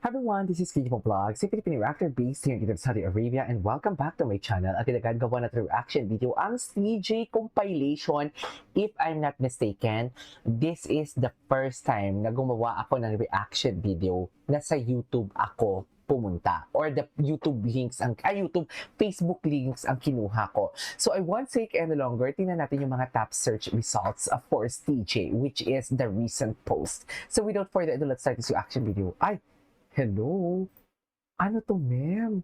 Hi everyone, this is Kiko Vlogs, a Filipino reactor based here in Saudi Arabia, and welcome back to my channel. At ginagawa natin reaction video ang CJ compilation. If I'm not mistaken, this is the first time na gumawa ako ng reaction video na sa YouTube ako pumunta, or the YouTube links YouTube Facebook links ang kinuha ko. So I won't take any longer. Tingnan natin yung mga top search results for CJ, which is the recent post. So without further ado, let's start this reaction video. Hello? Ano to, ma'am?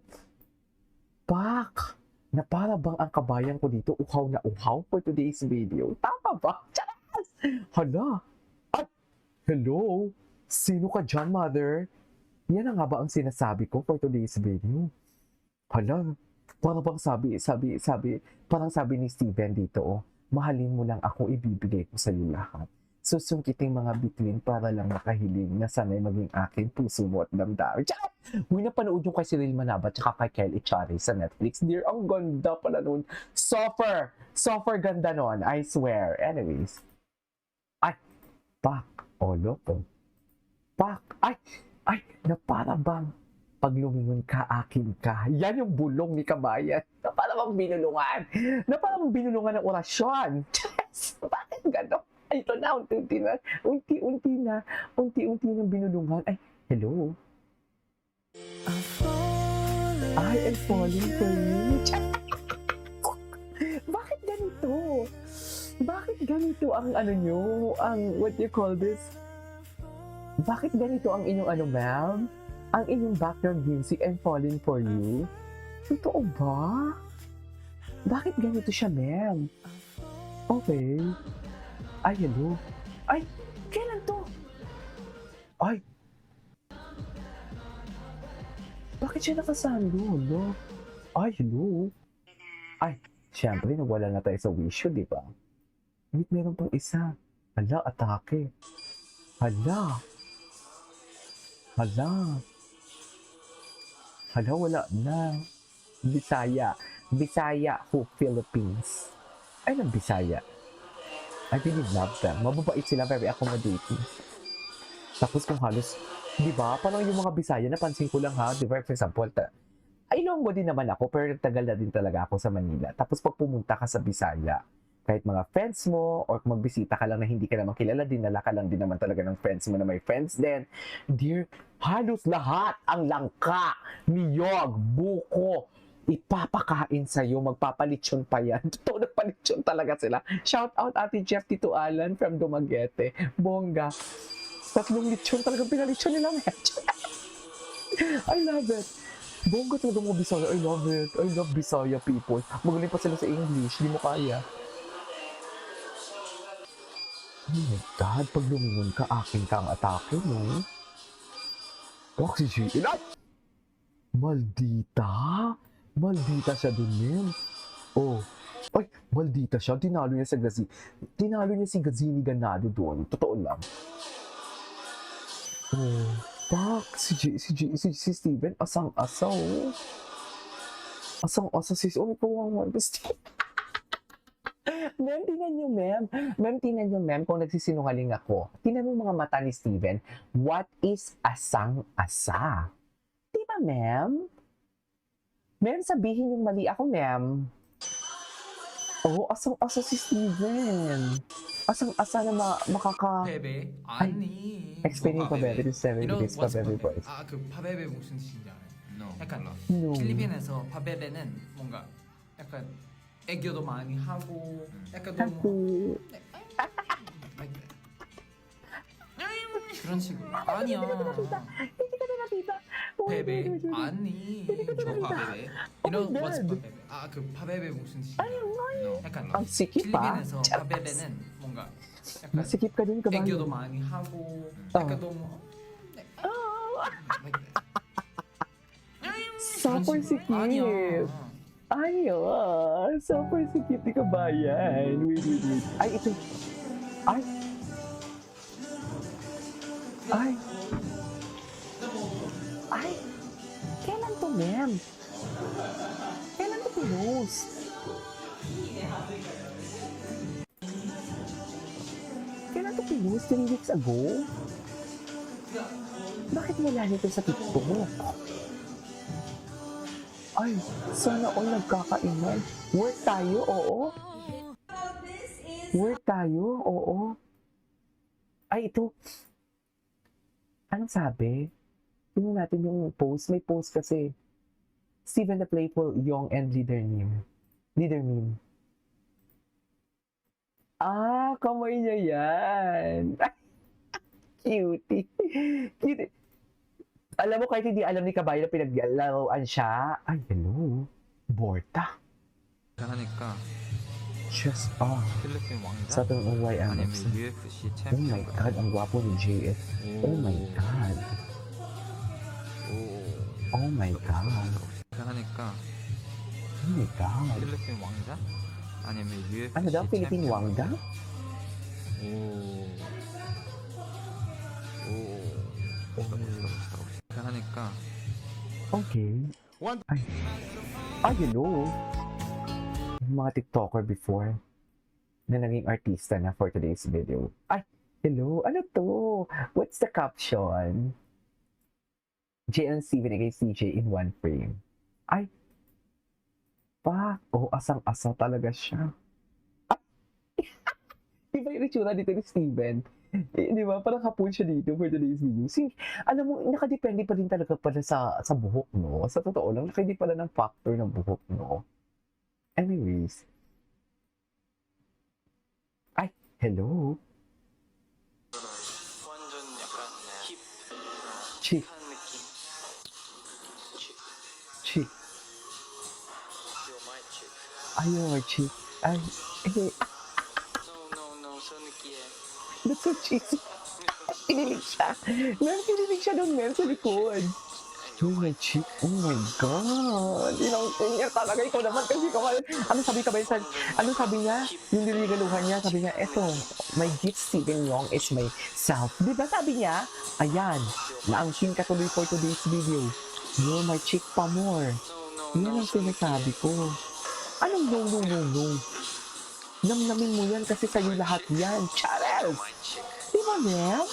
Pak! Na para bang ang kabayan ko dito uhaw na uhaw for today's video? Tama ba? Charas! Hala! At, hello? Sino ka dyan, mother? Yan na nga ba ang sinasabi ko for today's video? Hala, para bang parang sabi ni Steven dito, mahalin mo lang ako, ibibigay ko sa iyo lahat. Susungkiting mga bituin para lang makahiling na sana'y maging aking puso mo at damdamin. Tsaka, huwag napanood yung kay Cyril Manaba tsaka kay Kelly Echari sa Netflix. Dear, ang ganda pala nun. Suffer ganda nun, I swear. Anyways. Ay, pak, loko. Pak, na para bang pag lumingon ka, akin ka. Yan yung bulong ni kabayan. Na para bang binulungan. Na para bang binulungan ng orasyon. Yes, bakit gano'n? Ay, ito na, unti-unti na binulungan. Ay, hello? I'm falling for you. Bakit ganito? Bakit ganito ang ano nyo? Ang, what you call this? Bakit ganito ang inyong ma'am? Ang inyong background music, I'm falling for you? Totoo ba? Bakit ganito siya, ma'am? Okay. Ay, hello. Ay, kailan to? Ay. Bakit siya nakasando, no? Ay, hello. Ay, syempre, nawala na tayo sa wisyo, di ba? Wait, meron pang isa. Hala, atake. Hala, wala na. Bisaya who Philippines. Ay, ng Bisaya. I really love them. Mababait sila, very accommodating. Tapos kung halos, di ba? Parang yung mga Bisaya, napansin ko lang ha, di ba? For example, Ilonggo din naman ako, pero tagal na din talaga ako sa Manila. Tapos pag pumunta ka sa Bisaya, kahit mga friends mo, or kung magbisita ka lang na hindi ka naman kilala, dinala ka lang din naman talaga ng friends mo na may friends din. Dear, halos lahat ang langka, niyog, buko, ipapakain sa'yo, magpapalitsyon pa yan. Totoo, nagpalitsyon talaga sila. Shout out Ate Jeff, Tito Alan from Dumaguete. Bongga. Tatlong litsyon talagang pinalitsyon nila, medyo. I love it. Bongga talaga mga Bisaya. I love it. I love Bisaya people. Magaling pa sila sa English. Di mo kaya. Oh my God, pag lumingon ka, akin ka ang atake, no? Oxygen. Maldita? Maldita siya dun, men. Oh. Ay, maldita siya. Tinalo niya si Gazini Ganado doon. Totoo lang. Oh. Pak, si Steven, asang-asa, oh. Asang-asa si... Oh, kawawa. Ma'am, tingnan nyo, ma'am. Ma'am, tingnan nyo, ma'am, kung nagsisinungaling ako. Tingnan mo mga mata ni Steven. What is asang-asa? Diba, ma'am? Ma'am, sabihin yung mali ako, ma'am. Oh, asang-asa si Steven. Asang-asa na makaka... 파베베? 아니. Explaining 파베베 is 7 degrees 파베베 voice. 그 파베베 무슨 뜻인지 알아요? No. 약간 No. 필리핀에서 파베베는 뭔가 약간 애교도 많이 하고 약간 너무 Happy. 그런 식으로 아니야. Hindi ka na nakita. 베베? 아니. 저 파베베. You know my what's God. 파베베? 그 파베베 무슨 뜻인지 알아요? No. 약간 Ang sikip, ah. 필리핀에서 파베베는 뭔가 약간 Masikip ka din, kabayo. 애교도 많이 하고 약간 너무 Super sikip. Ayun. Super sikip ni kabayan. Wait. Ay, ito. Ay. Kailan to, ma'am? Kailan to pinost? Kailan to pinost? 3 weeks ago? Bakit Bakit wala nito sa TikTok? Ay, sana all nagkakainan. Work tayo, oo. Work tayo, oo. Ay, ito. Anong sabi? Tingnan natin yung post. May post kasi. Steven the Playful, Young, and Leader Min. Ah, kamay niya yan. Cutie. Cutie. Alam mo, kahit hindi alam ni Kabayo na pinaglalaroan siya. Ay, hello. Borta. 하니까 Just 필리핀 왕자 Sa itong OYM. 아니면 UFC Oh my 챔피언. God, ang gwapo ni JF. Oh my God. 오. Oh my God. 하니까 Oh my God. 필리핀 왕자 아니면 UFC Ano daw, Philippine 챔피언. Wangda? 오. 오. 멋있다 멋있다 멋있다. 하니까 Okay. Ay, hello. Yung mga TikToker before na naging artista na for today's video. Ay, hello. Ano to? What's the caption? JNC binigay CJ in one frame. Ay, oh, asang-asa talaga siya. Iba yung itsura dito ni Steven. Di ba? Parang hapon siya dito for today's video. Alam mo, nakadepende pa rin talaga pala sa buhok, no? Sa totoo lang, nakadepende pala ng factor ng buhok, no? Anyways. Ay, hello. 완전 약간 힙한 Chick, 느낌. chick. You're my chick. Ayaw, chick. Ay, No, so 느끼해. that's so cheesy. Kinilig siya. Kinilig siya doon, sa likod. Oh my chick. Oh my God. Niya talaga. Ikaw naman kasi ano sabi niya? Yung niligaluhan niya, sabi niya, eto, my gift Steven Young is my self. Diba sabi niya? Ayan, naangkin ka tuloy for today's video. You're my chick pa more. Yan ang sinasabi ko. Anong no? Namnamin mo yan kasi sa'yo lahat yan. Charles! Diba, ma'am?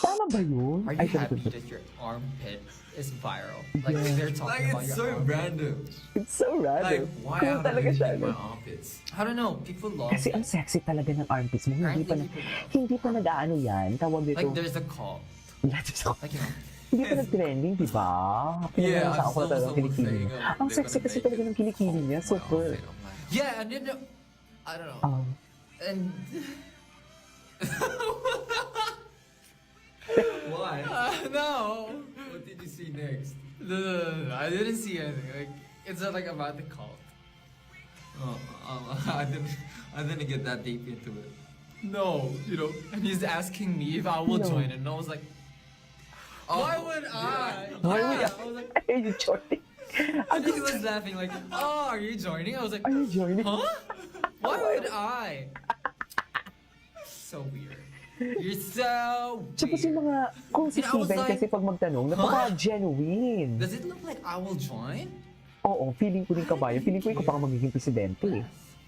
Tama ba yun? Are you happy that your armpit is viral? Like Yeah. they're talking about your armpit. random. It's so random. Why Cool out of talaga siya. everything No? my armpits? I don't know. People love Kasi it. ang sexy talaga ng armpits mo. Apparently people Hindi pa nag-aano yan. Tawag dito. like there's a call. Like Hindi pa nag-trending, di ba? Yeah, Pinag-saan ko na talaga ng someone kilikili saying, niya. Ang they're sexy gonna kasi make talaga it ng kilikili niya. my Super. outfit. I'm like, yeah, and then I don't know. And why? no. What did you see next? No. I didn't see anything. Like it's not like about the cult. Oh, I didn't get that deep into it. No, and he's asking me if I will No. join, and I was like, why would I? Why would Yeah, I? I was like, Are you joining? and he was laughing like, oh, are you joining? I was like, Are you joining? huh? Why would I? So weird. You're so Tsaka si weird. mga, kung si And I was Steven like, kasi pag magtanong, napaka-genuine. Does it look like I will join? Oo, feeling ko din kabayo. Feeling ko ikaw pa ang magiging presidente.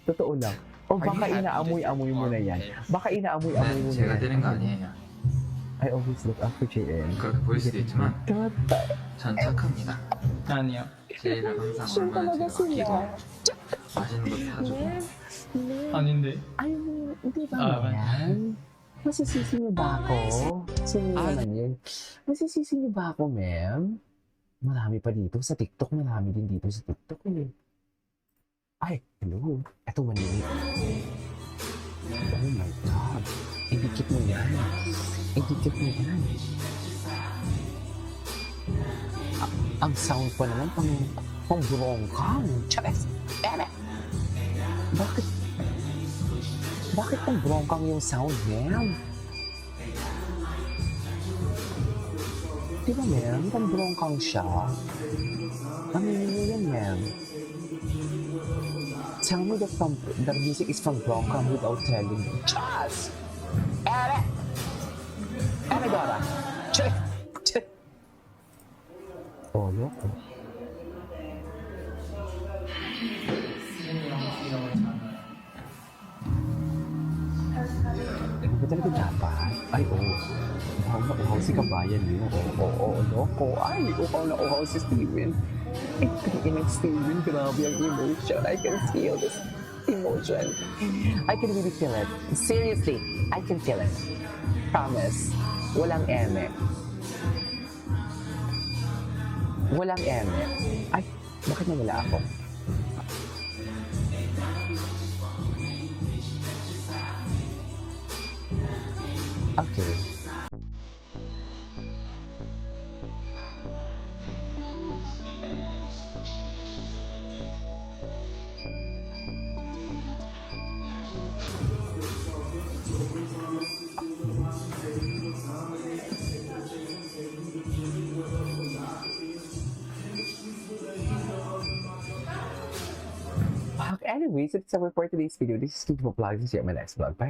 Totoo lang. O Are you baka happy inaamoy-amoy mo na yan. that Baka inaamoy-amoy mo na 제가 yan. 되는 거 아니에요. I always look up for JN. 그렇게 보일 수도 있지만 Tata. 전 착합니다. 아니요. 제 일을 항상 Siya 얼마나 talaga 제가 sila. 아끼고 맛있는 거 사주고 아닌데. Ay, di ba Ah, yan? Masisisi niyo ba ako? Sino naman yun? Masisisi niyo ba ako, ma'am? Marami pa dito sa TikTok. Marami din dito sa TikTok eh. Ay, hello. Ito, manili. Oh my God. Idikit mo yan. Idikit mo yan. Ang sound pa naman pang brongkang. Chares. Eme. Bakit pang brongkang yung sound, ma'am? Di ba, ma'am? Pang brongkang siya. Aminin mo yan, ma'am. Tell me that the music is from brongkang without telling me. Chas! Eme! Eme, Dora! Check! Check! Oh, loko. Hindi ba talaga dapat? Ay, oh. Uhaw na uhaw si kabayan niyo. Oo, loko. Ay, uhaw na uhaw si Steven. Tingin ng Steven, grabe ang emotion. I can feel this emotion. I can really feel it. Seriously, I can feel it. Promise. Walang eme. Walang eme. Ay, bakit nawala ako? Okay. Anyways, it's over for today's video. This is Steve Vlog. See you in my next vlog. Bye.